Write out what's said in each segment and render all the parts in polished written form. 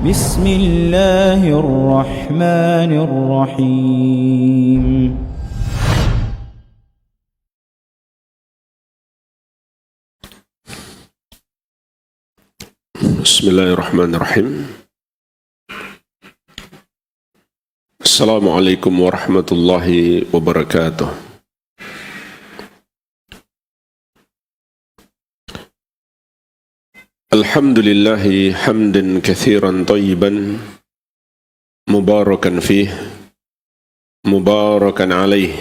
بسم الله الرحمن الرحيم بسم الله الرحمن الرحيم السلام عليكم ورحمة الله وبركاته الحمد لله حمدا كثيرا طيبا مباركا فيه مباركا عليه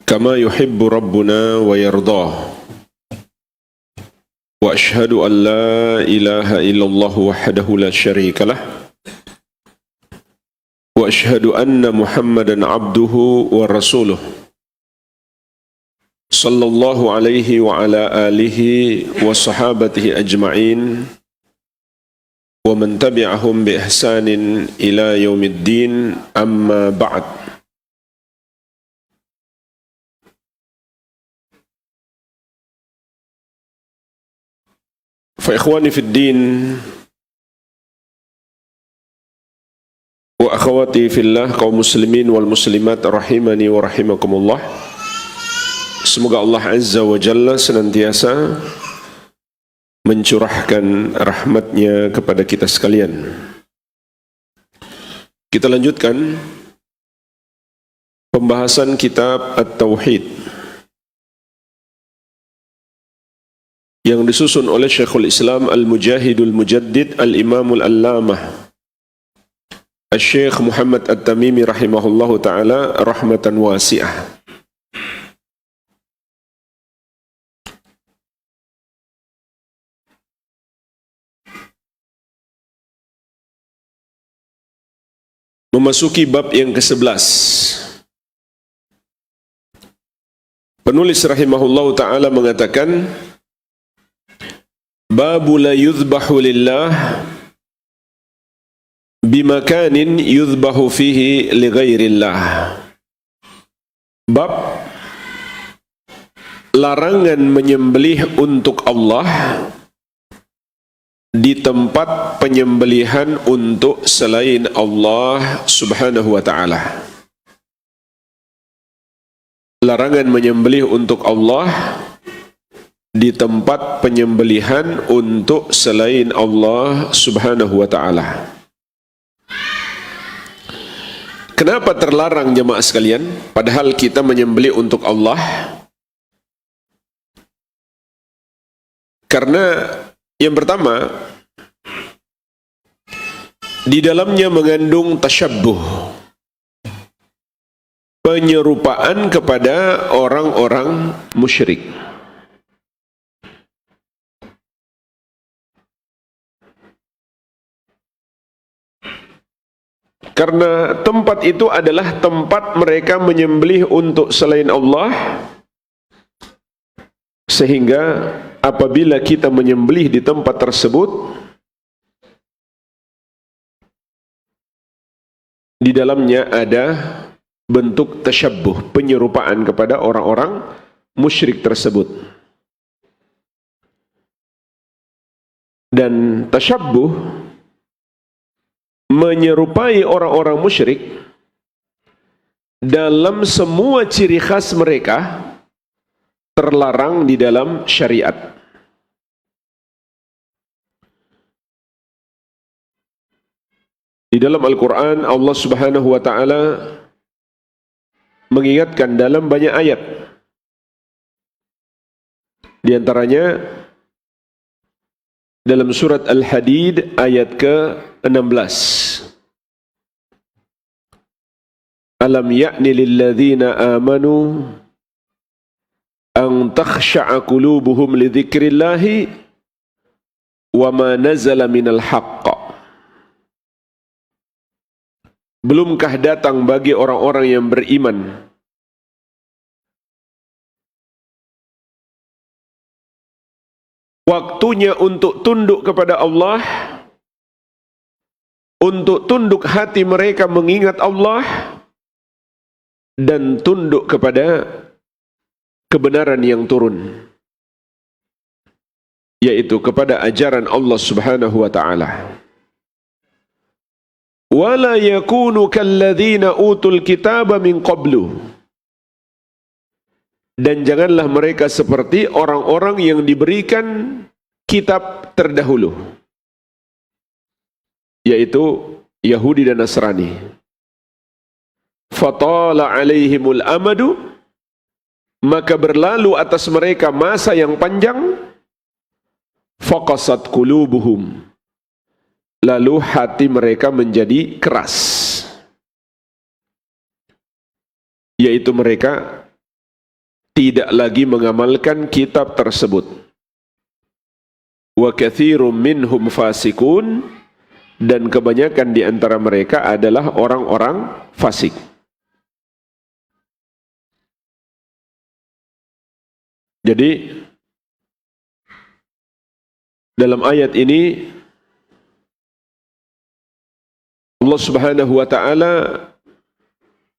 كما يحب ربنا ويرضاه وأشهد أن لا إله إلا الله وحده لا شريك له وأشهد أن محمدا عبده ورسوله صلى الله عليه وعلى آله وصحابته أجمعين ومن تبعهم بإحسان إلى يوم الدين أما بعد فإخواني في الدين وأخواتي في الله kaum muslimin wal muslimat rahimani wa rahimakumullah. Semoga Allah Azza wa Jalla senantiasa mencurahkan rahmatnya kepada kita sekalian. Kita lanjutkan pembahasan kitab At-Tauhid yang disusun oleh Syekhul Islam Al-Mujahidul Mujaddid Al-Imamul Allamah Al-Syekh Muhammad At-Tamimi rahimahullahu ta'ala rahmatan wasi'ah. Memasuki bab yang ke-11. Penulis rahimahullahu ta'ala mengatakan Babu la yuzbahu lillah bimakanin yuzbahu fihi li ghairillah. Bab larangan menyembelih untuk Allah di tempat penyembelihan untuk selain Allah subhanahu wa ta'ala. Larangan menyembelih untuk Allah di tempat penyembelihan untuk selain Allah subhanahu wa ta'ala. Kenapa terlarang jemaah sekalian? Padahal kita menyembelih untuk Allah. Karena yang pertama, di dalamnya mengandung tasyabbuh, penyerupaan kepada orang-orang musyrik. Karena tempat itu adalah tempat mereka menyembelih untuk selain Allah, sehingga apabila kita menyembelih di tempat tersebut, di dalamnya ada bentuk tasyabbuh, penyerupaan kepada orang-orang musyrik tersebut. Dan tasyabbuh, menyerupai orang-orang musyrik dalam semua ciri khas mereka terlarang di dalam syariat. Di dalam Al-Quran Allah subhanahu wa ta'ala mengingatkan dalam banyak ayat. Di antaranya dalam surat Al-Hadid ayat ke-16. Alam ya'ni lilladzina amanu an takhsha'a qulubuhum li dzikrillahi wa ma nazala minal haqq. Belumkah datang bagi orang-orang yang beriman waktunya untuk tunduk kepada Allah, untuk tunduk hati mereka mengingat Allah, dan tunduk kepada kebenaran yang turun, yaitu kepada ajaran Allah subhanahu wa ta'ala. wala yakunu kalladzina utul kitaba min qablu, dan janganlah mereka seperti orang-orang yang diberikan kitab terdahulu, yaitu Yahudi dan Nasrani. Fatala alaihimul amadu, maka berlalu atas mereka masa yang panjang. Faqasat qulubuhum, lalu hati mereka menjadi keras, yaitu mereka tidak lagi mengamalkan kitab tersebut. Wa katsirum minhum fasikun, dan kebanyakan di antara mereka adalah orang-orang fasik. Jadi dalam ayat ini Allah Subhanahu wa taala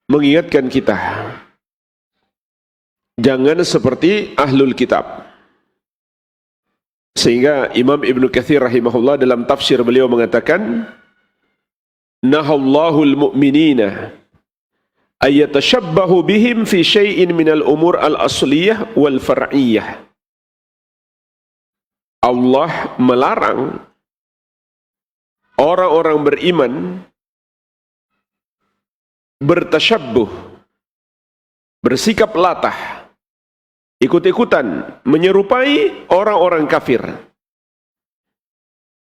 mengingatkan kita, jangan seperti ahlul kitab. Sehingga Imam Ibnu Katsir rahimahullah dalam tafsir beliau mengatakan, nahallahul mu'minina ayatashabbahu bihim fi syai'in minal umur al-asliyah wal far'iyah. Allah melarang orang-orang beriman bertasyabbuh, bersikap latah, ikut-ikutan, menyerupai orang-orang kafir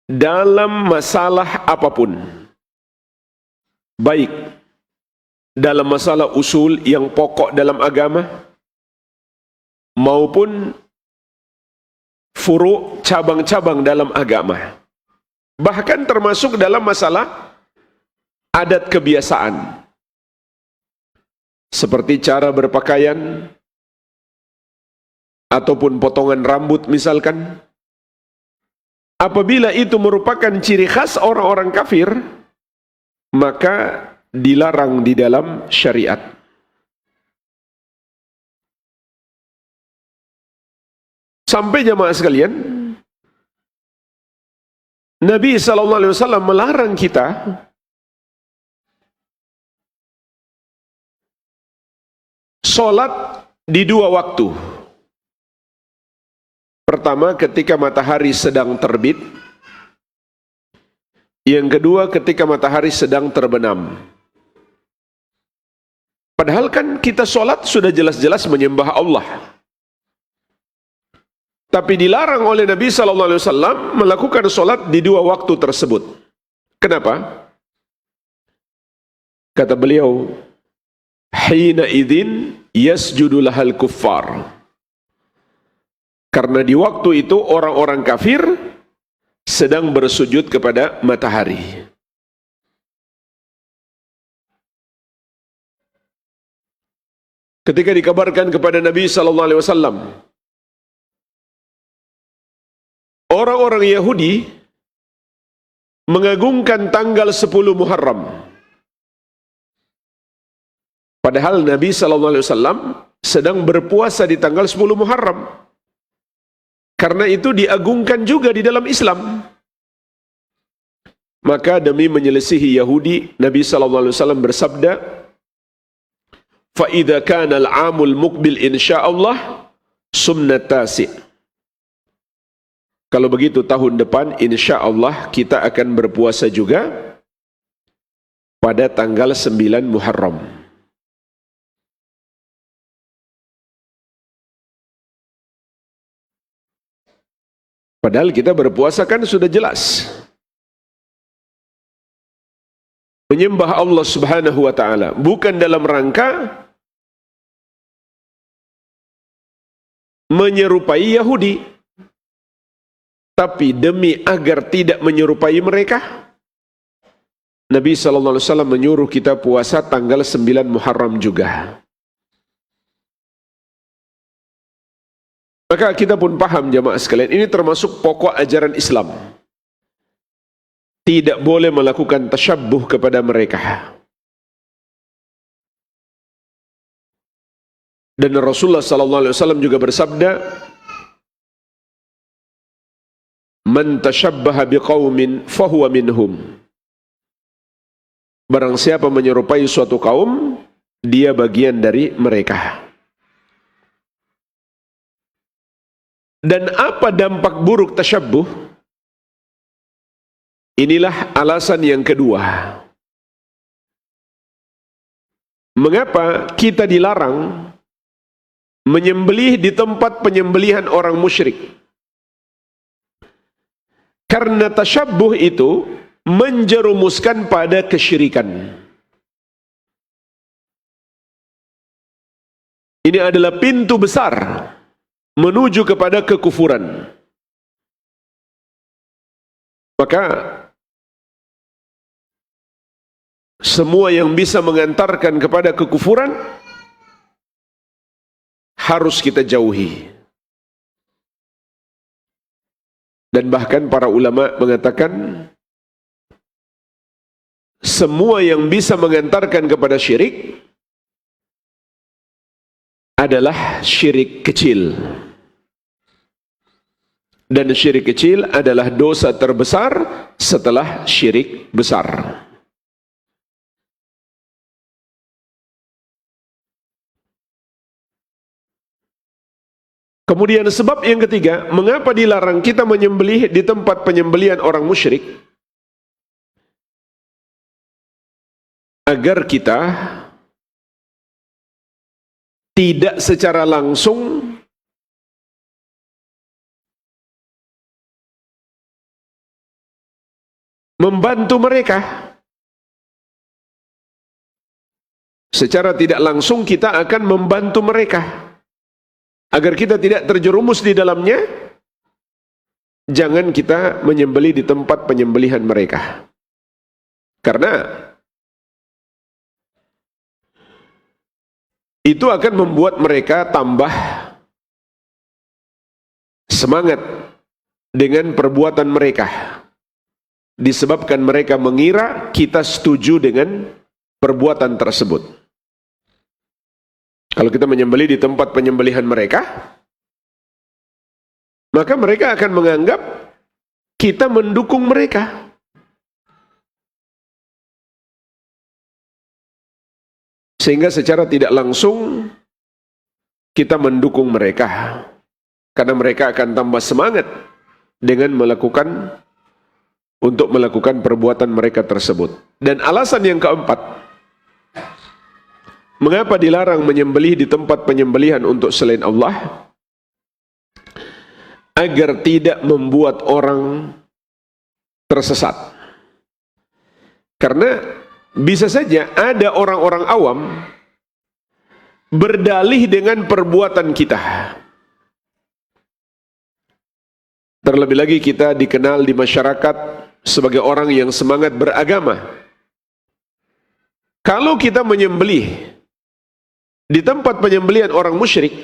dalam masalah apapun, baik dalam masalah usul yang pokok dalam agama maupun furu' cabang-cabang dalam agama, bahkan termasuk dalam masalah adat kebiasaan seperti cara berpakaian ataupun potongan rambut misalkan. Apabila itu merupakan ciri khas orang-orang kafir, maka dilarang di dalam syariat. Sampai jamaah sekalian, Nabi SAW melarang kita sholat di dua waktu. Pertama ketika matahari sedang terbit, yang kedua ketika matahari sedang terbenam. Padahal kan kita sholat sudah jelas-jelas menyembah Allah, tapi dilarang oleh Nabi SAW melakukan sholat di dua waktu tersebut. Kenapa? Kata beliau, hina idzin yasjudu lahal kuffar. Karena di waktu itu orang-orang kafir sedang bersujud kepada matahari. Ketika dikabarkan kepada Nabi SAW, orang-orang Yahudi mengagungkan tanggal 10 Muharram. Padahal Nabi SAW sedang berpuasa di tanggal 10 Muharram. Karena itu diagungkan juga di dalam Islam. Maka demi menyelisihi Yahudi, Nabi SAW bersabda, فَإِذَا كَانَ الْعَامُ الْمُقْبِلْ إِنْشَاءَ سُمْنَةَ تَاسِعٍ. Kalau begitu tahun depan insya Allah kita akan berpuasa juga pada tanggal 9 Muharram. Padahal kita berpuasa kan sudah jelas menyembah Allah Subhanahu wa taala, bukan dalam rangka menyerupai Yahudi, tapi demi agar tidak menyerupai mereka, Nabi SAW menyuruh kita puasa tanggal 9 Muharram juga. Maka kita pun paham jamaah sekalian, ini termasuk pokok ajaran Islam. Tidak boleh melakukan tasyabbuh kepada mereka. Dan Rasulullah SAW juga bersabda, "Man tashabbaha biqaumin fahuwa minhum." Barang siapa menyerupai suatu kaum, dia bagian dari mereka. Dan apa dampak buruk tasyabbuh? Inilah alasan yang kedua. Mengapa kita dilarang menyembelih di tempat penyembelihan orang musyrik? Karena tasyabbuh itu menjerumuskan pada kesyirikan. Ini adalah pintu besar menuju kepada kekufuran. Maka semua yang bisa mengantarkan kepada kekufuran harus kita jauhi. Dan bahkan para ulama mengatakan semua yang bisa mengantarkan kepada syirik adalah syirik kecil. Dan syirik kecil adalah dosa terbesar setelah syirik besar. Kemudian sebab yang ketiga, mengapa dilarang kita menyembelih di tempat penyembelihan orang musyrik? Agar kita tidak secara langsung membantu mereka. Secara tidak langsung kita akan membantu mereka. Agar kita tidak terjerumus di dalamnya, jangan kita menyembelih di tempat penyembelihan mereka. Karena itu akan membuat mereka tambah semangat dengan perbuatan mereka. Disebabkan mereka mengira kita setuju dengan perbuatan tersebut. Kalau kita menyembelih di tempat penyembelihan mereka, maka mereka akan menganggap kita mendukung mereka. Sehingga secara tidak langsung kita mendukung mereka. Karena mereka akan tambah semangat dengan melakukan perbuatan mereka tersebut. Dan alasan yang keempat, mengapa dilarang menyembelih di tempat penyembelihan untuk selain Allah? Agar tidak membuat orang tersesat. Karena bisa saja ada orang-orang awam berdalih dengan perbuatan kita. Terlebih lagi kita dikenal di masyarakat sebagai orang yang semangat beragama. Kalau kita menyembelih di tempat penyembelihan orang musyrik,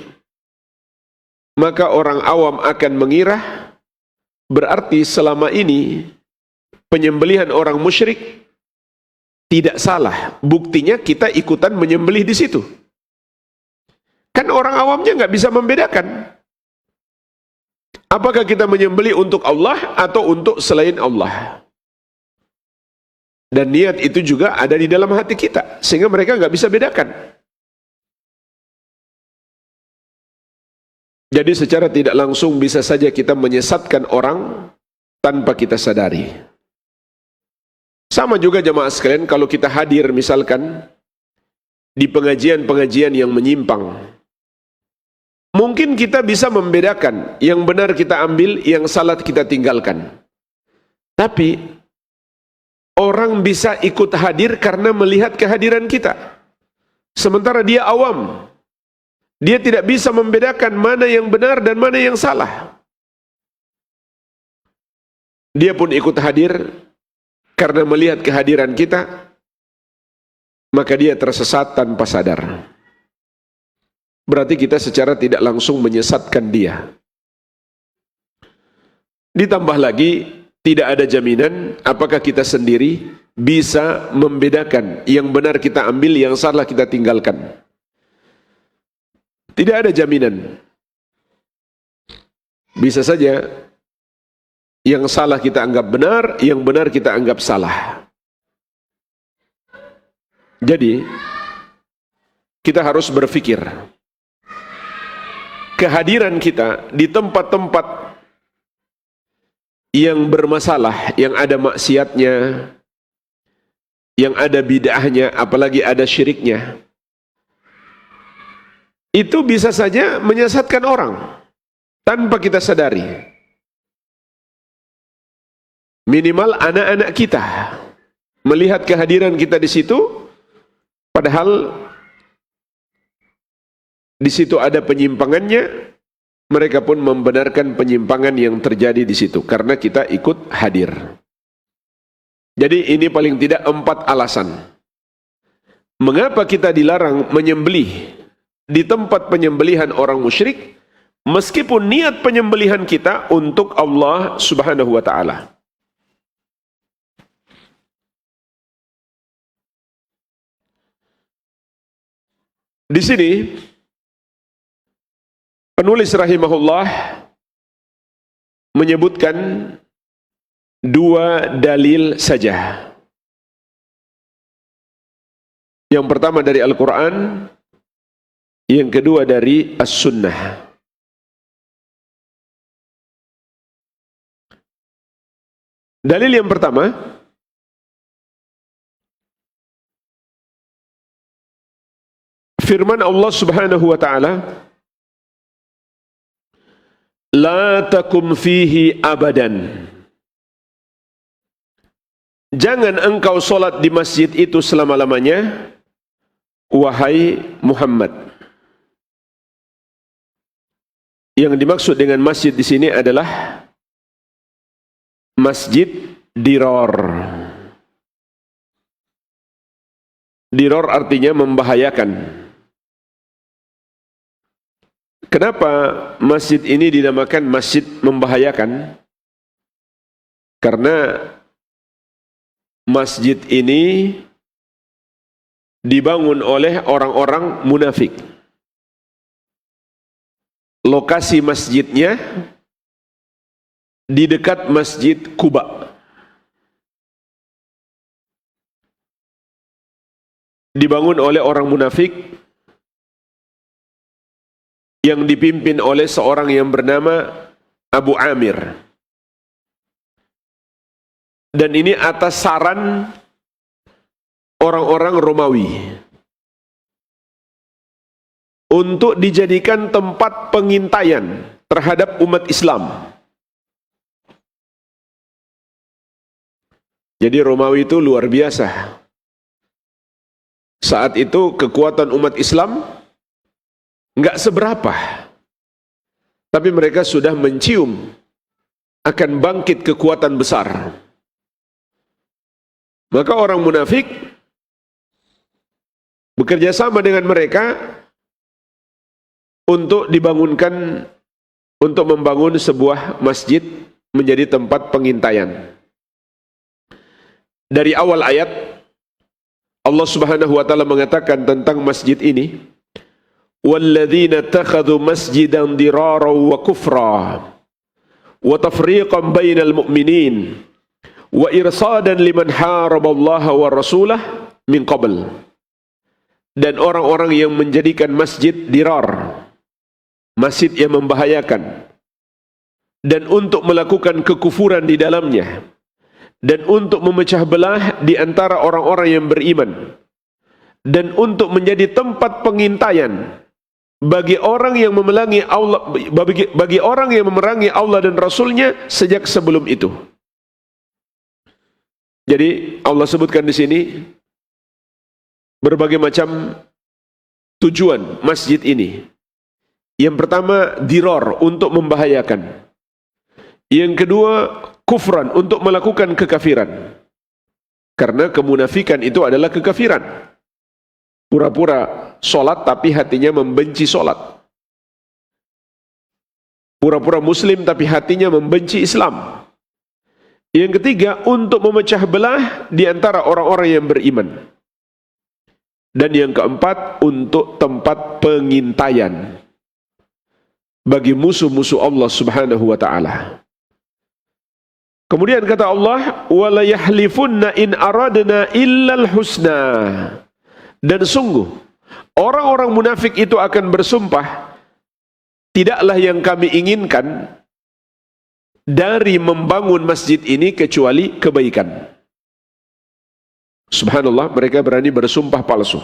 maka orang awam akan mengira berarti selama ini penyembelihan orang musyrik tidak salah. Buktinya kita ikutan menyembelih di situ. Kan orang awamnya nggak bisa membedakan. Apakah kita menyembelih untuk Allah atau untuk selain Allah? Dan niat itu juga ada di dalam hati kita, sehingga mereka nggak bisa bedakan. Jadi secara tidak langsung bisa saja kita menyesatkan orang tanpa kita sadari. Sama juga jemaah sekalian kalau kita hadir misalkan di pengajian-pengajian yang menyimpang. Mungkin kita bisa membedakan yang benar kita ambil, yang salah kita tinggalkan. Tapi orang bisa ikut hadir karena melihat kehadiran kita. Sementara dia awam. Dia tidak bisa membedakan mana yang benar dan mana yang salah. Dia pun ikut hadir karena melihat kehadiran kita, maka dia tersesat tanpa sadar. Berarti kita secara tidak langsung menyesatkan dia. Ditambah lagi, tidak ada jaminan apakah kita sendiri bisa membedakan yang benar kita ambil, yang salah kita tinggalkan. Tidak ada jaminan. Bisa saja yang salah kita anggap benar, yang benar kita anggap salah. Jadi kita harus berpikir, kehadiran kita di tempat-tempat yang bermasalah, yang ada maksiatnya, yang ada bid'ahnya, apalagi ada syiriknya, itu bisa saja menyesatkan orang tanpa kita sadari. Minimal anak-anak kita melihat kehadiran kita di situ, padahal di situ ada penyimpangannya, mereka pun membenarkan penyimpangan yang terjadi di situ karena kita ikut hadir. Jadi ini paling tidak 4 alasan mengapa kita dilarang menyembelih di tempat penyembelihan orang musyrik, meskipun niat penyembelihan kita untuk Allah Subhanahu wa taala. Di sini penulis rahimahullah menyebutkan 2 dalil saja. Yang pertama dari Al-Quran, yang kedua dari As-Sunnah. Dalil yang pertama, firman Allah Subhanahu wa taala, la takum fihi abadan. Jangan engkau solat di masjid itu selama-lamanya, wahai Muhammad. Yang dimaksud dengan masjid di sini adalah masjid diror. Diror artinya membahayakan. Kenapa masjid ini dinamakan masjid membahayakan? Karena masjid ini dibangun oleh orang-orang munafik. Lokasi masjidnya di dekat Masjid Quba. Dibangun oleh orang munafik yang dipimpin oleh seorang yang bernama Abu Amir. Dan ini atas saran orang-orang Romawi untuk dijadikan tempat pengintaian terhadap umat Islam. Jadi Romawi itu luar biasa. Saat itu kekuatan umat Islam enggak seberapa, tapi mereka sudah mencium akan bangkit kekuatan besar. Maka orang munafik bekerja sama dengan mereka untuk membangun sebuah masjid menjadi tempat pengintaian. Dari awal ayat Allah Subhanahu wa taala mengatakan tentang masjid ini, walladzina takhadhu masjidan dirara wa kufra wa tafriqan bainal mu'minin wa irsadan liman haraballaha wa rasulah min qabl. Dan orang-orang yang menjadikan masjid dirar, masjid yang membahayakan, dan untuk melakukan kekufuran di dalamnya, dan untuk memecah belah di antara orang-orang yang beriman, dan untuk menjadi tempat pengintaian bagi orang yang memerangi Allah, bagi orang yang memerangi Allah dan Rasulnya sejak sebelum itu. Jadi Allah sebutkan di sini berbagai macam tujuan masjid ini. Yang pertama diror, untuk membahayakan. Yang kedua kufran, untuk melakukan kekafiran. Karena kemunafikan itu adalah kekafiran. Pura-pura solat tapi hatinya membenci solat. Pura-pura muslim tapi hatinya membenci Islam. Yang ketiga, untuk memecah belah di antara orang-orang yang beriman. Dan yang keempat, untuk tempat pengintaian bagi musuh-musuh Allah Subhanahu wa taala. Kemudian kata Allah, wala yahlifunna in aradna illal husna Dan sungguh, orang-orang munafik itu akan bersumpah, tidaklah yang kami inginkan dari membangun masjid ini kecuali kebaikan. Subhanallah, mereka berani bersumpah palsu.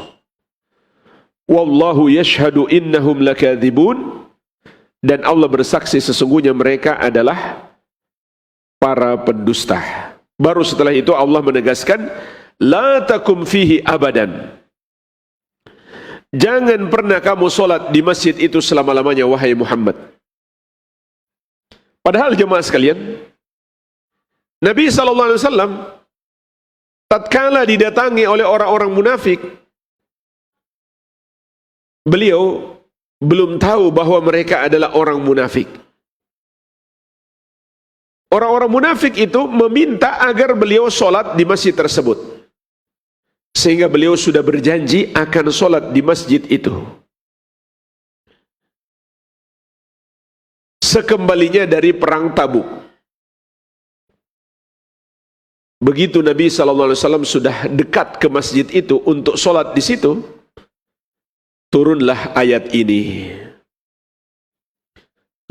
Wallahu yashhadu innahum lakadzibun, dan Allah bersaksi sesungguhnya mereka adalah para pendusta. Baru setelah itu Allah menegaskan, la takum fihi abadan. Jangan pernah kamu solat di masjid itu selama-lamanya, wahai Muhammad. Padahal jemaah sekalian, Nabi SAW tatkala didatangi oleh orang-orang munafik, beliau belum tahu bahwa mereka adalah orang munafik. Orang-orang munafik itu meminta agar beliau solat di masjid tersebut, sehingga beliau sudah berjanji akan solat di masjid itu. Sekembalinya dari perang Tabuk, begitu Nabi SAW sudah dekat ke masjid itu untuk solat di situ, turunlah ayat ini.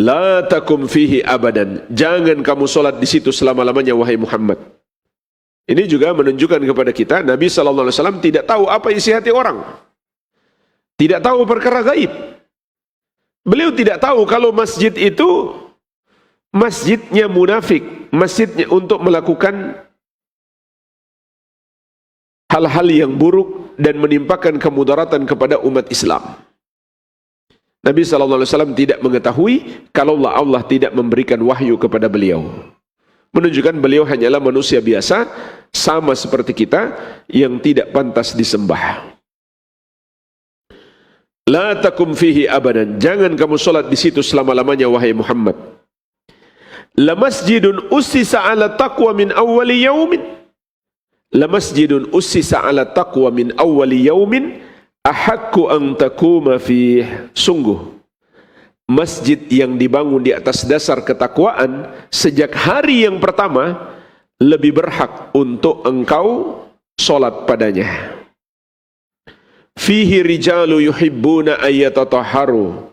La takum fihi abadan. Jangan kamu solat di situ selama-lamanya, wahai Muhammad. Ini juga menunjukkan kepada kita, Nabi SAW tidak tahu apa isi hati orang. Tidak tahu perkara gaib. Beliau tidak tahu kalau masjid itu masjidnya munafik, masjidnya untuk melakukan hal-hal yang buruk dan menimpakan kemudaratan kepada umat Islam. Nabi SAW tidak mengetahui kalau Allah tidak memberikan wahyu kepada beliau. Menunjukkan beliau hanyalah manusia biasa, sama seperti kita, yang tidak pantas disembah. La takum fihi abadan. Jangan kamu solat di situ selama-lamanya, wahai Muhammad. La masjidun ussisa ala taqwa min awwali yaumin. La masjidun ussisa ala taqwa min awwali yaumin ahaqqu an taquma fih. Sungguh, masjid yang dibangun di atas dasar ketakwaan sejak hari yang pertama lebih berhak untuk engkau solat padanya. Fihi rijalu yuhibbuna ayyatatahharu.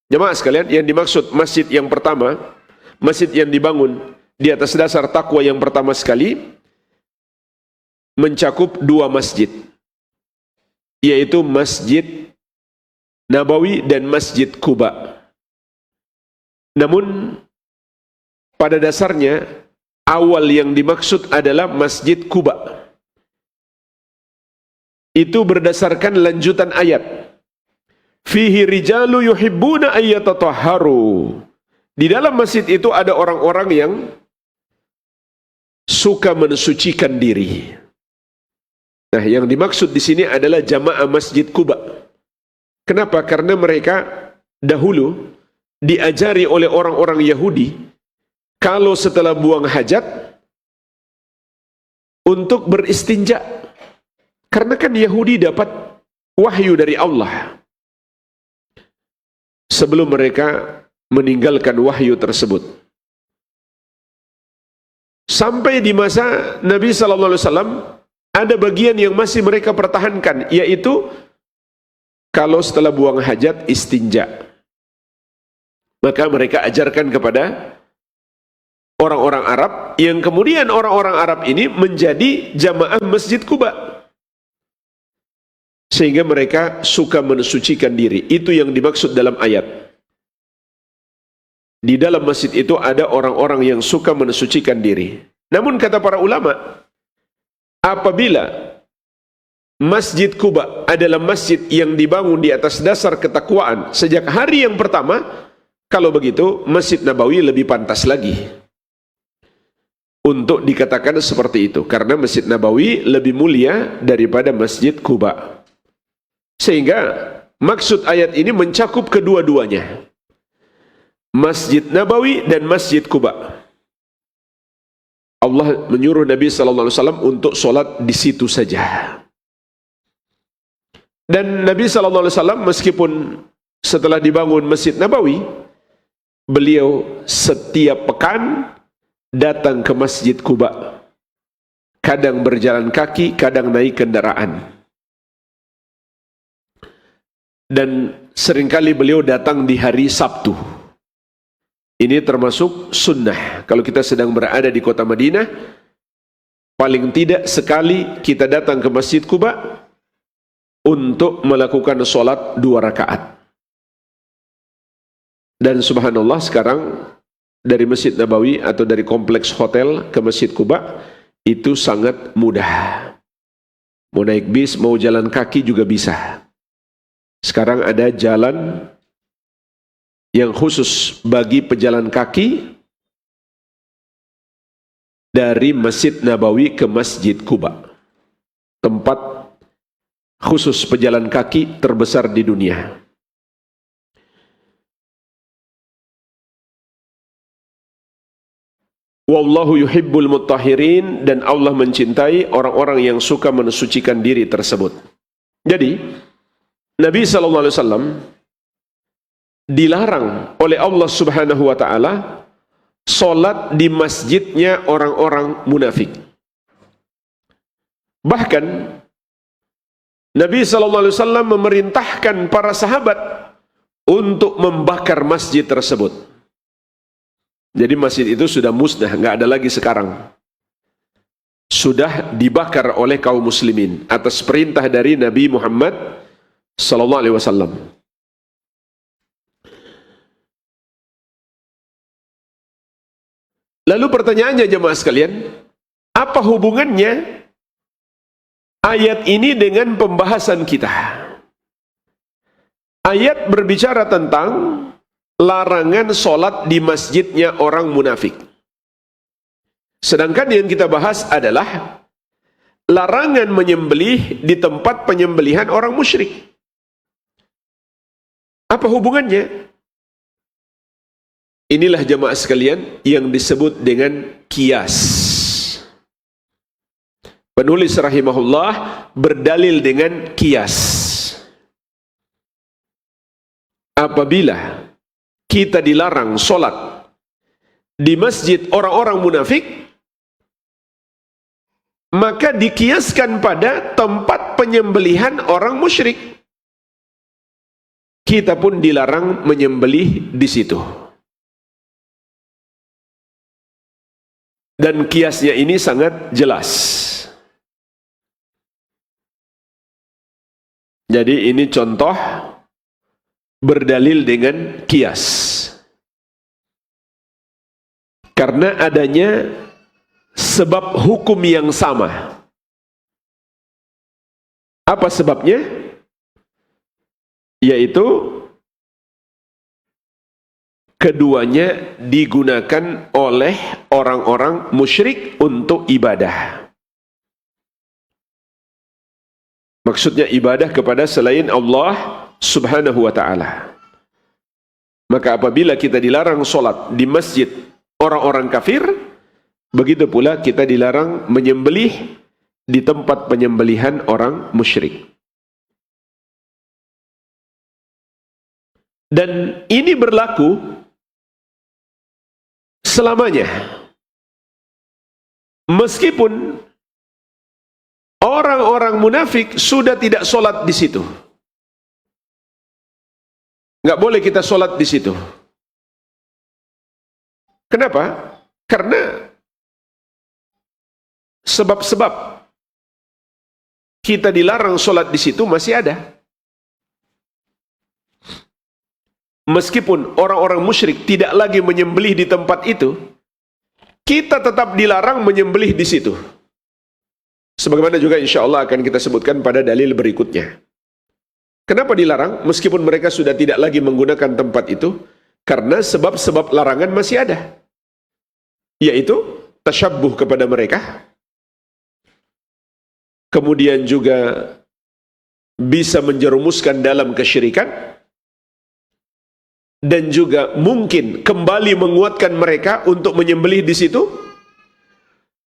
Jemaah sekalian, yang dimaksud masjid yang pertama, masjid yang dibangun di atas dasar takwa yang pertama sekali, mencakup dua masjid, yaitu Masjid Nabawi dan Masjid Quba. Namun pada dasarnya awal yang dimaksud adalah Masjid Quba. Itu berdasarkan lanjutan ayat. Fihi rijalu yuhibbuna ayyatatahharu. Di dalam masjid itu ada orang-orang yang suka mensucikan diri. Nah, yang dimaksud di sini adalah jamaah Masjid Quba. Kenapa? Karena mereka dahulu diajari oleh orang-orang Yahudi, kalau setelah buang hajat untuk beristinja. Karena kan Yahudi dapat wahyu dari Allah sebelum mereka meninggalkan wahyu tersebut. Sampai di masa Nabi SAW ada bagian yang masih mereka pertahankan, yaitu kalau setelah buang hajat istinja. Maka mereka ajarkan kepada orang-orang Arab, yang kemudian orang-orang Arab ini menjadi jamaah Masjid Quba, sehingga mereka suka mensucikan diri. Itu yang dimaksud dalam ayat. Di dalam masjid itu ada orang-orang yang suka mensucikan diri. Namun kata para ulama, apabila Masjid Quba adalah masjid yang dibangun di atas dasar ketakwaan sejak hari yang pertama, kalau begitu Masjid Nabawi lebih pantas lagi untuk dikatakan seperti itu, karena Masjid Nabawi lebih mulia daripada Masjid Quba. Sehingga maksud ayat ini mencakup kedua-duanya, Masjid Nabawi dan Masjid Quba. Allah menyuruh Nabi SAW untuk solat di situ saja. Dan Nabi SAW meskipun setelah dibangun Masjid Nabawi, beliau setiap pekan datang ke Masjid Quba. Kadang berjalan kaki, kadang naik kendaraan. dan seringkali beliau datang di hari Sabtu. Ini termasuk sunnah. Kalau kita sedang berada di kota Madinah, paling tidak sekali kita datang ke Masjid Quba untuk melakukan sholat 2 rakaat. Dan subhanallah sekarang dari Masjid Nabawi atau dari kompleks hotel ke Masjid Quba itu sangat mudah. Mau naik bis, mau jalan kaki juga bisa. Sekarang ada jalan yang khusus bagi pejalan kaki dari Masjid Nabawi ke Masjid Quba. Tempat khusus pejalan kaki terbesar di dunia. Wallahu yuhibbul mutahhirin, dan Allah mencintai orang-orang yang suka mensucikan diri tersebut. Jadi, Nabi SAW dilarang oleh Allah Subhanahu wa Ta'ala sholat di masjidnya orang-orang munafik. Bahkan Nabi SAW memerintahkan para sahabat untuk membakar masjid tersebut. Jadi masjid itu sudah musnah, nggak ada lagi sekarang. Sudah dibakar oleh kaum muslimin atas perintah dari Nabi Muhammad SAW. Lalu pertanyaannya jemaah sekalian, apa hubungannya ayat ini dengan pembahasan kita? Ayat berbicara tentang larangan sholat di masjidnya orang munafik. Sedangkan yang kita bahas adalah larangan menyembelih di tempat penyembelihan orang musyrik. Apa hubungannya? Inilah jemaah sekalian yang disebut dengan qiyas. Penulis rahimahullah berdalil dengan qiyas. Apabila kita dilarang sholat di masjid orang-orang munafik, maka dikiaskan pada tempat penyembelihan orang musyrik. Kita pun dilarang menyembelih di situ. Dan kiasnya ini sangat jelas. Jadi ini contoh berdalil dengan kias. Karena adanya sebab hukum yang sama. Apa sebabnya? Yaitu keduanya digunakan oleh orang-orang musyrik untuk ibadah. Maksudnya ibadah kepada selain Allah Subhanahu wa ta'ala. Maka apabila kita dilarang sholat di masjid orang-orang kafir, begitu pula kita dilarang menyembelih di tempat penyembelihan orang musyrik. Dan ini berlaku selamanya. Meskipun orang-orang munafik sudah tidak sholat di situ. Nggak boleh kita sholat di situ. Kenapa? Karena sebab-sebab kita dilarang sholat di situ masih ada. Meskipun orang-orang musyrik tidak lagi menyembelih di tempat itu, kita tetap dilarang menyembelih di situ. Sebagaimana juga insya Allah akan kita sebutkan pada dalil berikutnya. Kenapa dilarang? Meskipun mereka sudah tidak lagi menggunakan tempat itu, karena sebab-sebab larangan masih ada. Yaitu tasyabbuh kepada mereka. Kemudian juga bisa menjerumuskan dalam kesyirikan. Dan juga mungkin kembali menguatkan mereka untuk menyembelih di situ.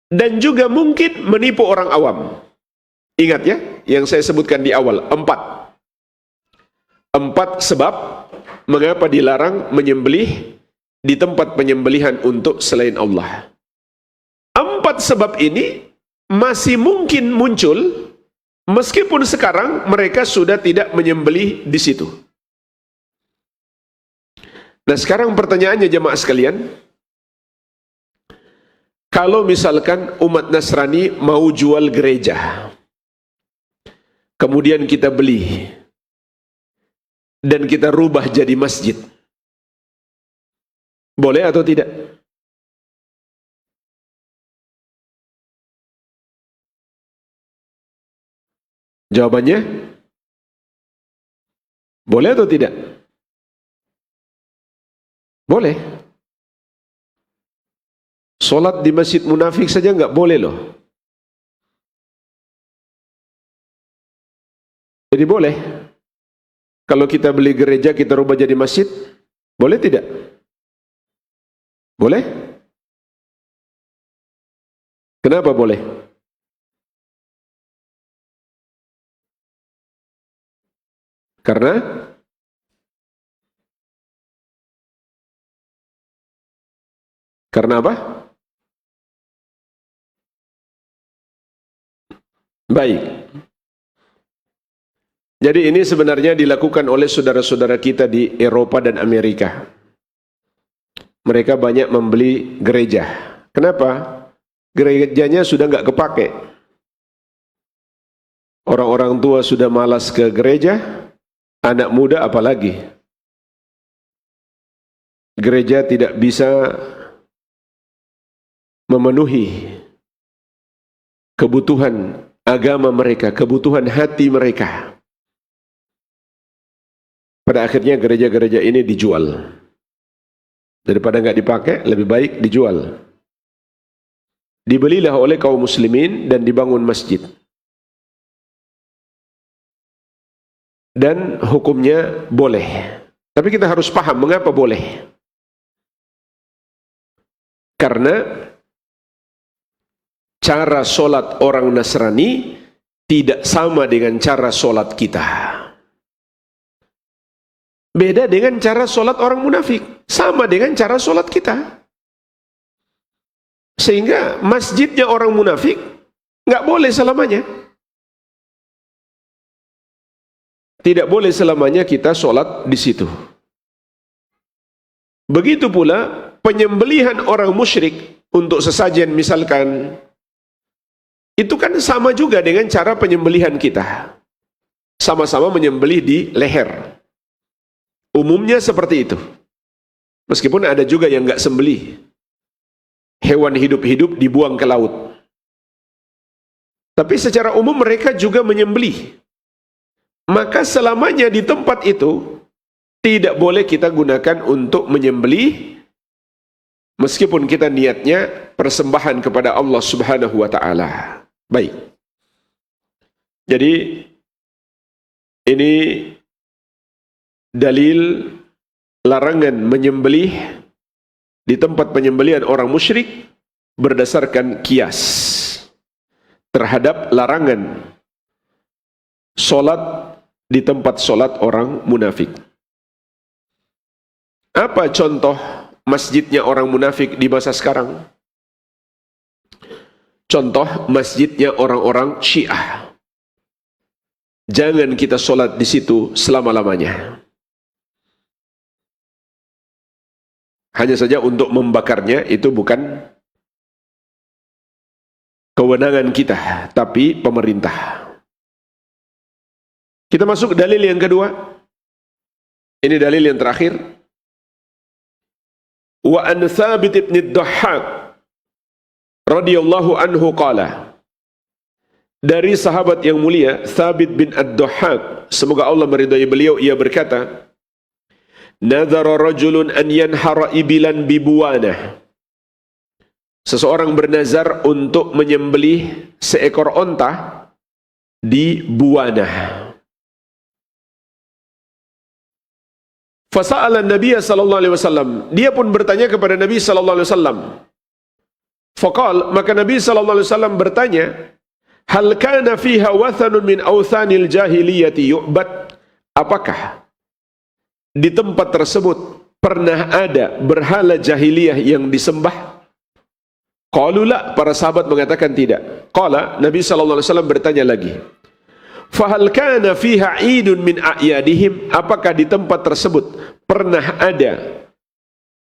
Dan juga mungkin menipu orang awam. Ingat ya, yang saya sebutkan di awal, 4 sebab mengapa dilarang menyembelih di tempat penyembelihan untuk selain Allah. 4 sebab ini masih mungkin muncul, Meskipun sekarang mereka sudah tidak menyembelih di situ. Nah, sekarang pertanyaannya jemaah sekalian, kalau misalkan umat Nasrani mau jual gereja, kemudian kita beli dan kita rubah jadi masjid, boleh atau tidak? Jawabannya, boleh atau tidak? Boleh. Solat di masjid munafik saja nggak boleh loh. Jadi boleh. Kalau kita beli gereja, kita rubah jadi masjid, boleh tidak? Boleh? Kenapa boleh? Karena apa? Baik. Jadi ini sebenarnya dilakukan oleh saudara-saudara kita di Eropa dan Amerika. Mereka banyak membeli gereja. Kenapa? Gerejanya sudah nggak kepake. Orang-orang tua sudah malas ke gereja, anak muda apalagi. Gereja tidak bisa memenuhi kebutuhan agama mereka, kebutuhan hati mereka. Pada akhirnya gereja-gereja ini dijual. Daripada nggak dipakai, lebih baik dijual. Dibelilah oleh kaum muslimin dan dibangun masjid. Dan hukumnya boleh. Tapi kita harus paham mengapa boleh. Karena cara solat orang Nasrani tidak sama dengan cara solat kita. Beda dengan cara solat orang munafik. Sama dengan cara solat kita. Sehingga masjidnya orang munafik nggak boleh selamanya. Tidak boleh selamanya kita solat di situ. Begitu pula penyembelihan orang musyrik untuk sesajen misalkan, itu kan sama juga dengan cara penyembelihan kita. Sama-sama menyembelih di leher. Umumnya seperti itu. Meskipun ada juga yang nggak sembelih. Hewan hidup-hidup dibuang ke laut. Tapi secara umum mereka juga menyembelih. Maka selamanya di tempat itu tidak boleh kita gunakan untuk menyembelih, meskipun kita niatnya persembahan kepada Allah Subhanahu wa taala. Baik. Jadi ini dalil larangan menyembelih di tempat penyembelihan orang musyrik berdasarkan kias terhadap larangan solat di tempat solat orang munafik. Apa contoh masjidnya orang munafik di masa sekarang? Contoh masjidnya orang-orang Syiah. Jangan kita solat di situ selama-lamanya. Hanya saja untuk membakarnya itu bukan kewenangan kita, tapi pemerintah. Kita masuk dalil yang kedua. Ini dalil yang terakhir. Wa an Thabit ibn ad-Dahhak radhiyallahu anhu qala. Dari sahabat yang mulia Thabit bin ad-Dahhak, semoga Allah meridai beliau, ia berkata, Nadhara rajulun an yanhara ibilan bibuwanah. Seseorang bernazar untuk menyembelih seekor onta di Buwanah. Fasa'ala Nabi sallallahu alaihi wasallam. Dia pun bertanya kepada Nabi sallallahu alaihi wasallam. Faqal, maka Nabi sallallahu alaihi wasallam bertanya, hal kana fiha wathanun min awthanil jahiliyati yu'bad? Apakah di tempat tersebut pernah ada berhala jahiliyah yang disembah? Qalu la, para sahabat mengatakan tidak. Qala, Nabi sallallahu alaihi wasallam bertanya lagi, Fahal kana fiha idun min a'yadihim, apakah di tempat tersebut pernah ada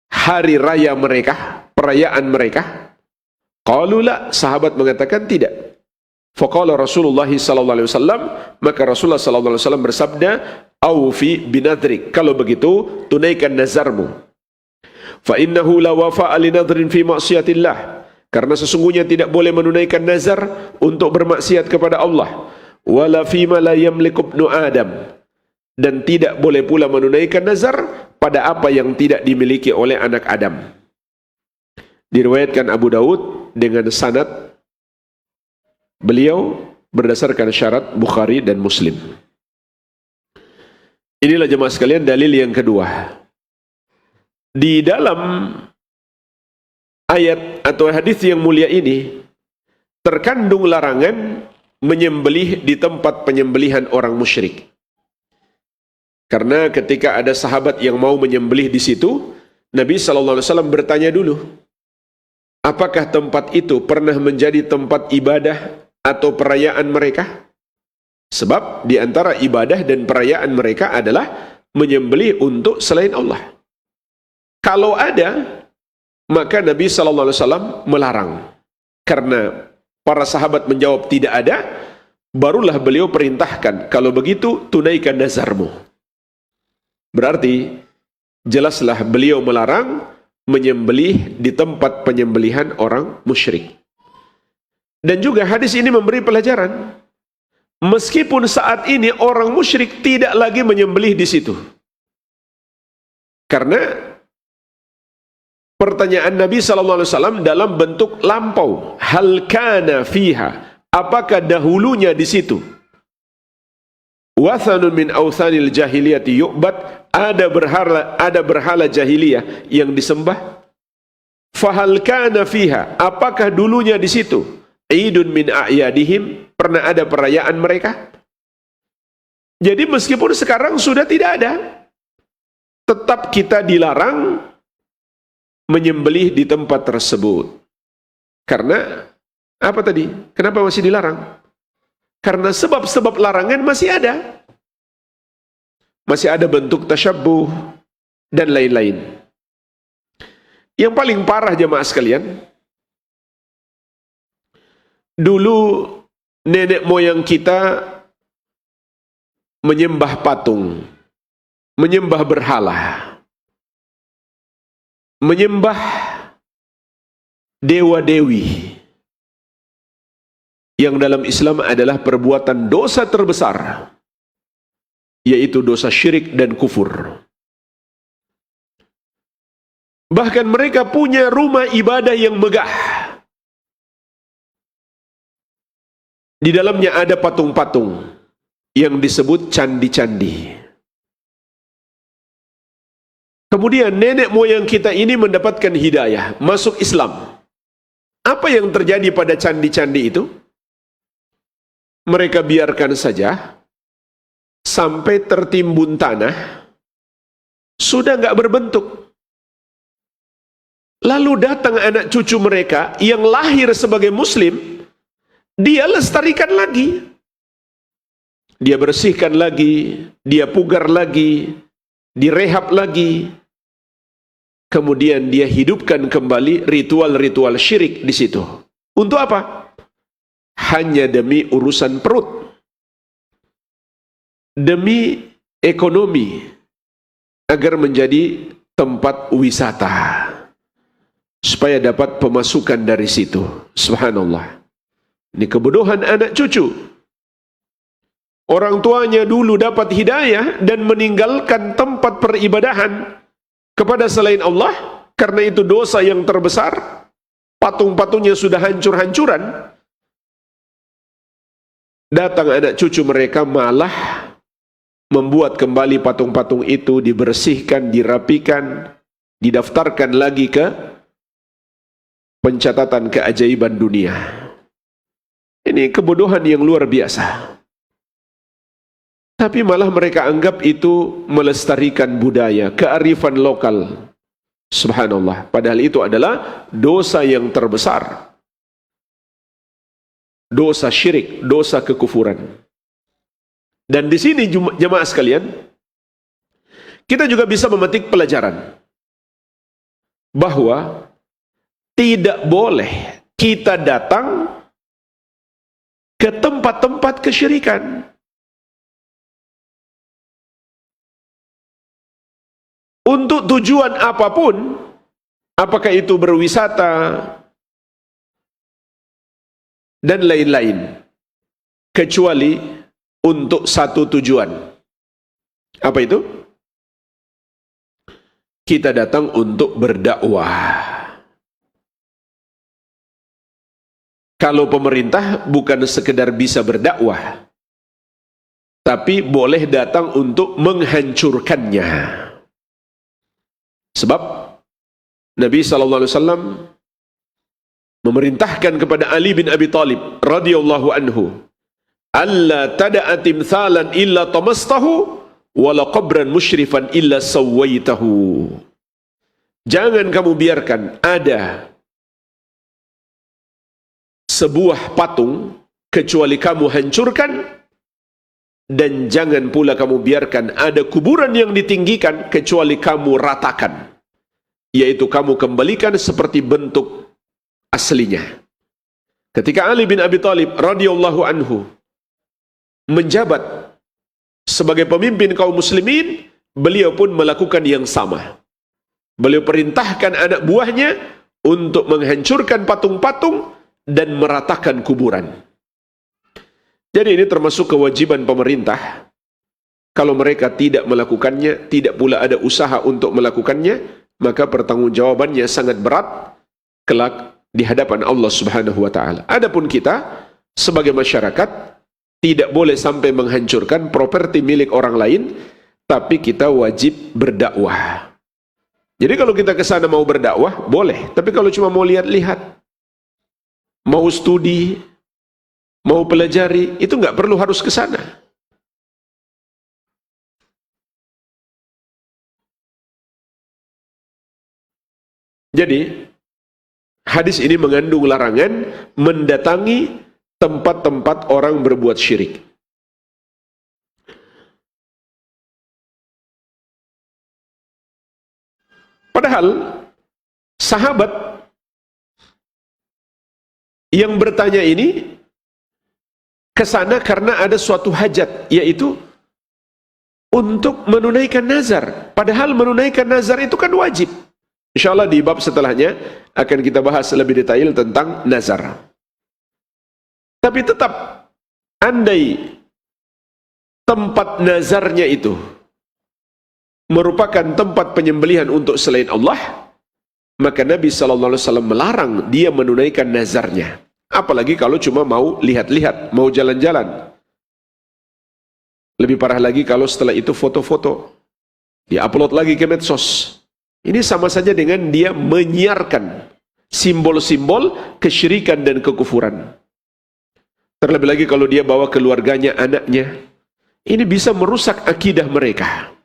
hari raya mereka, perayaan mereka? Qalu la, sahabat mengatakan tidak. Faqala Rasulullah sallallahu alaihi wasallam, maka Rasulullah sallallahu alaihi wasallam bersabda, "Aufi binadrik." Kalau begitu, tunaikan nazarmu. Fa innahu la wafa'a li nadrin fi ma'siyatillah. Karena sesungguhnya tidak boleh menunaikan nazar untuk bermaksiat kepada Allah. Wala fima la yamliku ibnu Adam, dan tidak boleh pula menunaikan nazar pada apa yang tidak dimiliki oleh anak Adam. Diriwayatkan Abu Daud dengan sanad beliau berdasarkan syarat Bukhari dan Muslim. Inilah jemaah sekalian dalil yang kedua. Di dalam ayat atau hadis yang mulia ini terkandung larangan menyembelih di tempat penyembelihan orang musyrik. Karena ketika ada sahabat yang mau menyembelih di situ, Nabi SAW bertanya dulu, apakah tempat itu pernah menjadi tempat ibadah atau perayaan mereka? Sebab di antara ibadah dan perayaan mereka adalah menyembelih untuk selain Allah. Kalau ada, maka Nabi SAW melarang. Karena para sahabat menjawab tidak ada, barulah beliau perintahkan, kalau begitu tunaikan nazarmu. Berarti jelaslah beliau melarang menyembelih di tempat penyembelihan orang musyrik. Dan juga hadis ini memberi pelajaran, meskipun saat ini orang musyrik tidak lagi menyembelih di situ. Karena pertanyaan Nabi SAW dalam bentuk lampau, hal kana fiha, apakah dahulunya di situ wathanun min awthanil jahiliyati yu'bad, ada berhala jahiliyah yang disembah. Fahal kana fiha, apakah dulunya di situ idun min a'yadihim, pernah ada perayaan mereka? Jadi meskipun sekarang sudah tidak ada, tetap kita dilarang menyembelih di tempat tersebut. Karena apa tadi? Kenapa masih dilarang? Karena sebab-sebab larangan masih ada. Masih ada bentuk tasyabbuh dan lain-lain. Yang paling parah jemaah sekalian, dulu nenek moyang kita menyembah patung, menyembah berhala, menyembah dewa-dewi, yang dalam Islam adalah perbuatan dosa terbesar, yaitu dosa syirik dan kufur. Bahkan mereka punya rumah ibadah yang megah. Di dalamnya ada patung-patung yang disebut candi-candi. Kemudian nenek moyang kita ini mendapatkan hidayah, masuk Islam. Apa yang terjadi pada candi-candi itu? Mereka biarkan saja sampai tertimbun tanah, sudah nggak berbentuk. Lalu datang anak cucu mereka yang lahir sebagai muslim, dia lestarikan lagi. Dia bersihkan lagi, dia pugar lagi, direhab lagi. Kemudian dia hidupkan kembali ritual-ritual syirik di situ. Untuk apa? Hanya demi urusan perut. Demi ekonomi. Agar menjadi tempat wisata. Supaya dapat pemasukan dari situ. Subhanallah. Ini kebodohan anak cucu. Orang tuanya dulu dapat hidayah dan meninggalkan tempat peribadahan kepada selain Allah, karena itu dosa yang terbesar. Patung-patungnya sudah hancur-hancuran. Datang anak cucu mereka malah membuat kembali patung-patung itu, dibersihkan, dirapikan, didaftarkan lagi ke pencatatan keajaiban dunia. Ini kebodohan yang luar biasa. Tapi malah mereka anggap itu melestarikan budaya, kearifan lokal. Subhanallah. Padahal itu adalah dosa yang terbesar. Dosa syirik, dosa kekufuran. Dan di sini jemaah sekalian, kita juga bisa memetik pelajaran bahwa tidak boleh kita datang ke tempat-tempat kesyirikan untuk tujuan apapun, apakah itu berwisata dan lain-lain, kecuali untuk satu tujuan. Apa itu? Kita datang untuk berdakwah. Kalau pemerintah bukan sekedar bisa berdakwah, tapi boleh datang untuk menghancurkannya. Sebab Nabi SAW memerintahkan kepada Ali bin Abi Thalib radhiyallahu anhu, alla tada'a timthalan illa tamastahu wala qabran musyrifan illa sawaitahu. Jangan kamu biarkan ada sebuah patung kecuali kamu hancurkan, dan jangan pula kamu biarkan ada kuburan yang ditinggikan kecuali kamu ratakan, yaitu kamu kembalikan seperti bentuk aslinya. Ketika Ali bin Abi Thalib radhiyallahu anhu menjabat sebagai pemimpin kaum muslimin, beliau pun melakukan yang sama. Beliau perintahkan anak buahnya untuk menghancurkan patung-patung dan meratakan kuburan. Jadi ini termasuk kewajiban pemerintah. Kalau mereka tidak melakukannya, tidak pula ada usaha untuk melakukannya, maka pertanggungjawabannya sangat berat kelak di hadapan Allah Subhanahu wa taala. Adapun kita sebagai masyarakat tidak boleh sampai menghancurkan properti milik orang lain, tapi kita wajib berdakwah. Jadi kalau kita ke sana mau berdakwah, boleh. Tapi kalau cuma mau lihat-lihat, mau studi, mau pelajari, itu nggak perlu harus ke sana. Jadi, hadis ini mengandung larangan mendatangi tempat-tempat orang berbuat syirik. Padahal sahabat yang bertanya ini ke sana karena ada suatu hajat, yaitu untuk menunaikan nazar. Padahal menunaikan nazar itu kan wajib. Insyaallah di bab setelahnya akan kita bahas lebih detail tentang nazar. Tapi tetap, andai tempat nazarnya itu merupakan tempat penyembelihan untuk selain Allah, maka Nabi SAW melarang dia menunaikan nazarnya. Apalagi kalau cuma mau lihat-lihat, mau jalan-jalan. Lebih parah lagi kalau setelah itu foto-foto, dia upload lagi ke medsos. Ini sama saja dengan dia menyiarkan simbol-simbol kesyirikan dan kekufuran. Terlebih lagi kalau dia bawa keluarganya, anaknya, ini bisa merusak akidah mereka.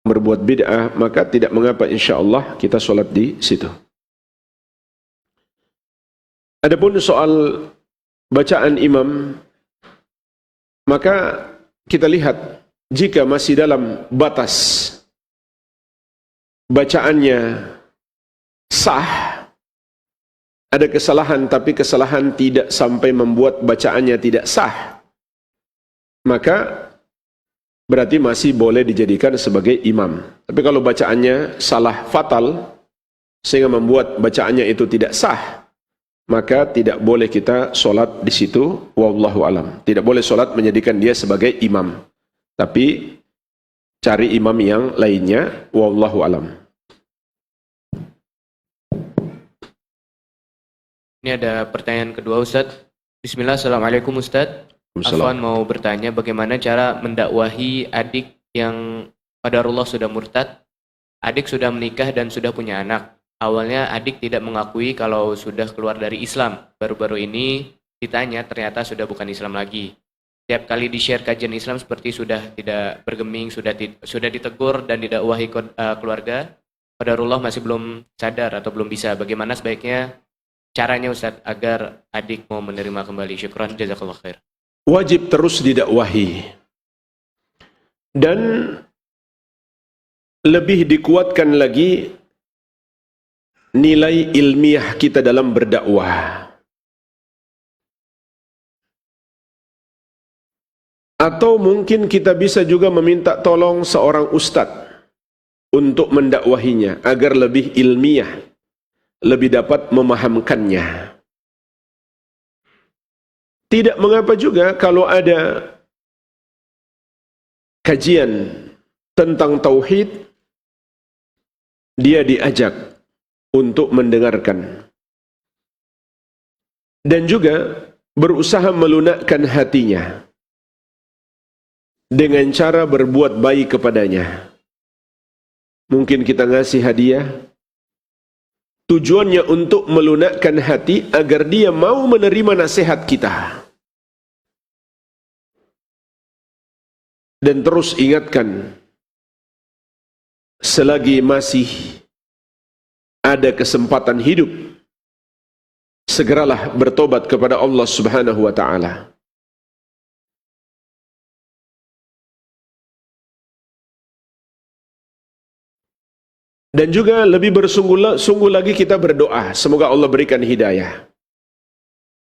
berbuat bid'ah, maka tidak mengapa insyaallah kita sholat di situ. Adapun soal bacaan imam, maka kita lihat jika masih dalam batas bacaannya sah, ada kesalahan tapi kesalahan tidak sampai membuat bacaannya tidak sah, maka berarti masih boleh dijadikan sebagai imam. Tapi kalau bacaannya salah fatal sehingga membuat bacaannya itu tidak sah, maka tidak boleh kita sholat di situ. Wallahu alam. Tidak boleh sholat menjadikan dia sebagai imam, tapi cari imam yang lainnya. Wallahu alam. Ini ada pertanyaan kedua, Ustadz. Bismillah, Assalamualaikum Ustadz. Afwan mau bertanya bagaimana cara mendakwahi adik yang qadarullah sudah murtad. Adik sudah menikah dan sudah punya anak. Awalnya adik tidak mengakui kalau sudah keluar dari Islam. Baru-baru ini ditanya ternyata sudah bukan Islam lagi. Setiap kali di-share kajian Islam seperti sudah tidak bergeming, sudah ditegur dan didakwahi keluarga. Qadarullah masih belum sadar atau belum bisa. Bagaimana sebaiknya caranya Ustadz agar adik mau menerima kembali? Syukran, jazakallah khair. Wajib terus didakwahi dan lebih dikuatkan lagi nilai ilmiah kita dalam berdakwah. Atau mungkin kita bisa juga meminta tolong seorang ustadz untuk mendakwahinya agar lebih ilmiah, lebih dapat memahamkannya. Tidak mengapa juga kalau ada kajian tentang tauhid, dia diajak untuk mendengarkan. Dan juga berusaha melunakkan hatinya dengan cara berbuat baik kepadanya. Mungkin kita ngasih hadiah, tujuannya untuk melunakkan hati agar dia mau menerima nasihat kita. Dan terus ingatkan, selagi masih ada kesempatan hidup, segeralah bertobat kepada Allah Subhanahu wa taala. Dan juga lebih bersungguh lagi kita berdoa, semoga Allah berikan hidayah.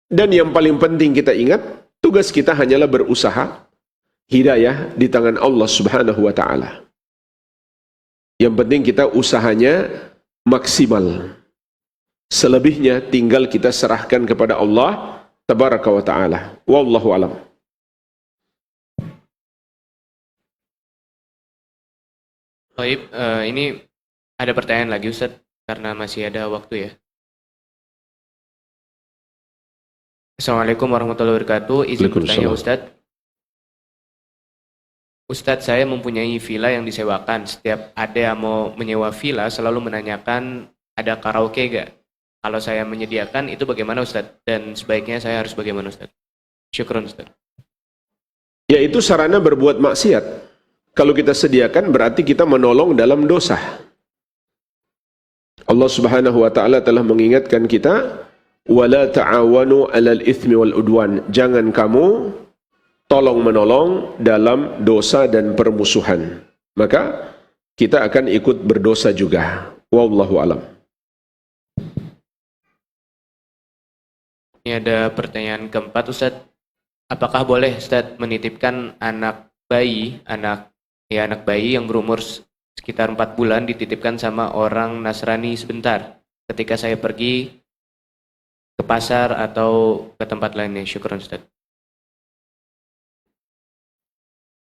Dan yang paling penting kita ingat, tugas kita hanyalah berusaha. Hidayah di tangan Allah Subhanahu wa taala. Yang penting kita usahanya maksimal. Selebihnya tinggal kita serahkan kepada Allah Tabaraka wa taala. Wallahu alam. Baik, ini ada pertanyaan lagi Ustadz, karena masih ada waktu ya. Assalamualaikum warahmatullahi wabarakatuh. Izin bertanya Ustadz. Ustadz, saya mempunyai villa yang disewakan. Setiap ada yang mau menyewa villa selalu menanyakan ada karaoke gak? Kalau saya menyediakan itu bagaimana Ustadz? Dan sebaiknya saya harus bagaimana Ustadz? Syukron Ustadz. Yaitu sarana berbuat maksiat. Kalau kita sediakan berarti kita menolong dalam dosa. Allah Subhanahu wa taala telah mengingatkan kita, wala ta'awanu 'alal itsmi wal udwan. Jangan kamu tolong-menolong dalam dosa dan permusuhan. Maka kita akan ikut berdosa juga. Wallahu alam. Ini ada pertanyaan keempat Ustadz. Apakah boleh Ustadz menitipkan anak bayi yang berumur sekitar 4 bulan dititipkan sama orang Nasrani sebentar ketika saya pergi ke pasar atau ke tempat lainnya? Syukran Ustadz.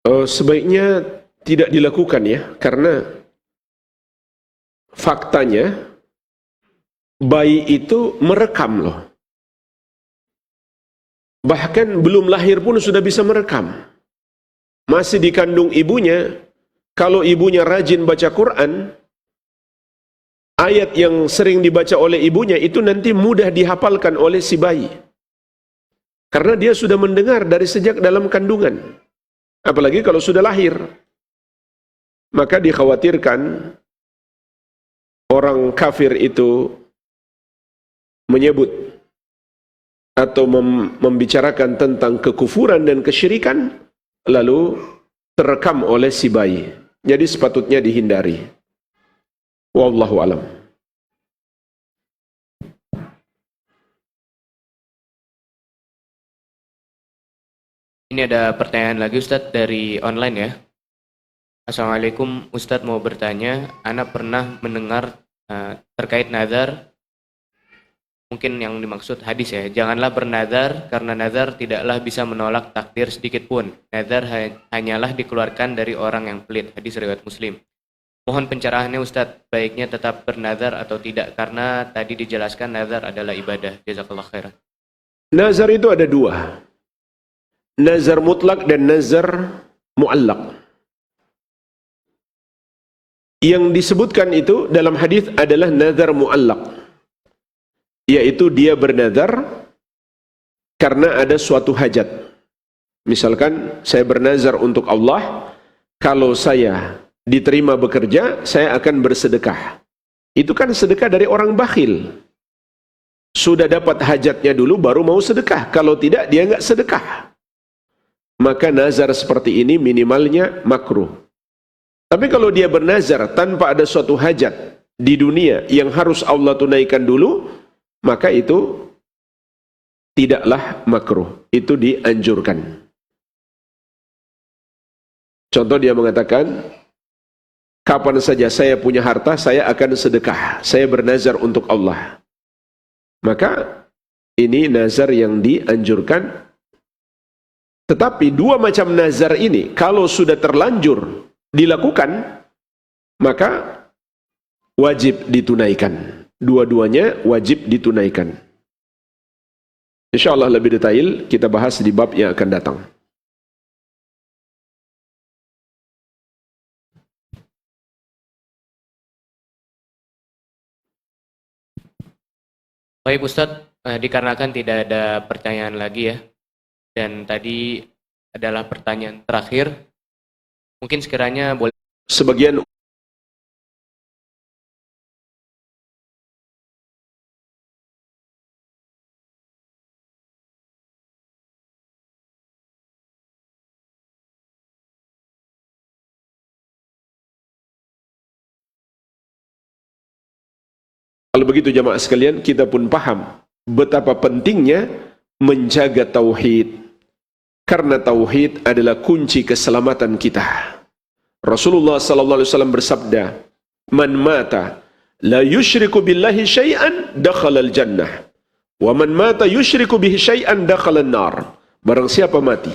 Sebaiknya tidak dilakukan ya, karena faktanya bayi itu merekam loh. Bahkan belum lahir pun sudah bisa merekam. Masih dikandung ibunya, kalau ibunya rajin baca Quran, ayat yang sering dibaca oleh ibunya itu nanti mudah dihafalkan oleh si bayi. Karena dia sudah mendengar dari sejak dalam kandungan. Apalagi kalau sudah lahir. maka dikhawatirkan orang kafir itu menyebut atau membicarakan tentang kekufuran dan kesyirikan, lalu terekam oleh si bayi. Jadi sepatutnya dihindari. Wallahu alam. Ini ada pertanyaan lagi Ustadz dari online ya. Assalamualaikum Ustadz, mau bertanya, Ana pernah mendengar terkait nazar, mungkin yang dimaksud hadis ya, janganlah bernazar karena nazar tidaklah bisa menolak takdir sedikit pun. Nazar hanyalah dikeluarkan dari orang yang pelit. Hadis riwayat Muslim. Mohon pencerahannya Ustadz, baiknya tetap bernazar atau tidak, karena tadi dijelaskan nazar adalah ibadah. Jazakallah khairan. Nazar itu ada dua. Nazar mutlak dan nazar muallaq. Yang disebutkan itu dalam hadis adalah nazar muallaq, yaitu dia bernazar karena ada suatu hajat. Misalkan saya bernazar untuk Allah, kalau saya diterima bekerja, saya akan bersedekah. Itu kan sedekah dari orang bakhil. Sudah dapat hajatnya dulu baru mau sedekah. Kalau tidak dia enggak sedekah. Maka nazar seperti ini minimalnya makruh. Tapi kalau dia bernazar tanpa ada suatu hajat di dunia yang harus Allah tunaikan dulu, maka itu tidaklah makruh. Itu dianjurkan. Contoh dia mengatakan, kapan saja saya punya harta, saya akan sedekah. Saya bernazar untuk Allah. Maka ini nazar yang dianjurkan. Tetapi dua macam nazar ini, kalau sudah terlanjur dilakukan, maka wajib ditunaikan. Dua-duanya wajib ditunaikan. InsyaAllah lebih detail kita bahas di bab yang akan datang. Baik Ustadz, dikarenakan tidak ada pertanyaan lagi ya, dan tadi adalah pertanyaan terakhir, mungkin sekiranya boleh Sebagian kalau begitu jamaah sekalian, kita pun paham betapa pentingnya menjaga tauhid. Karena tauhid adalah kunci keselamatan kita. Rasulullah sallallahu alaihi wasallam bersabda, "Man mata la yusyriku billahi syai'an dakhala al-jannah, wa man mata yusyriku bihi syai'an dakhala an-nar." Barang siapa mati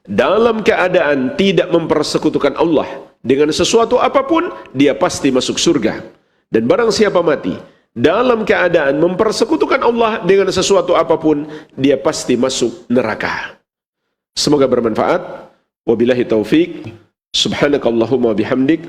dalam keadaan tidak mempersekutukan Allah dengan sesuatu apapun, dia pasti masuk surga. Dan barang siapa mati dalam keadaan mempersekutukan Allah dengan sesuatu apapun, dia pasti masuk neraka. Semoga bermanfaat. Wabillahi taufik. Subhanakallahumma bihamdik.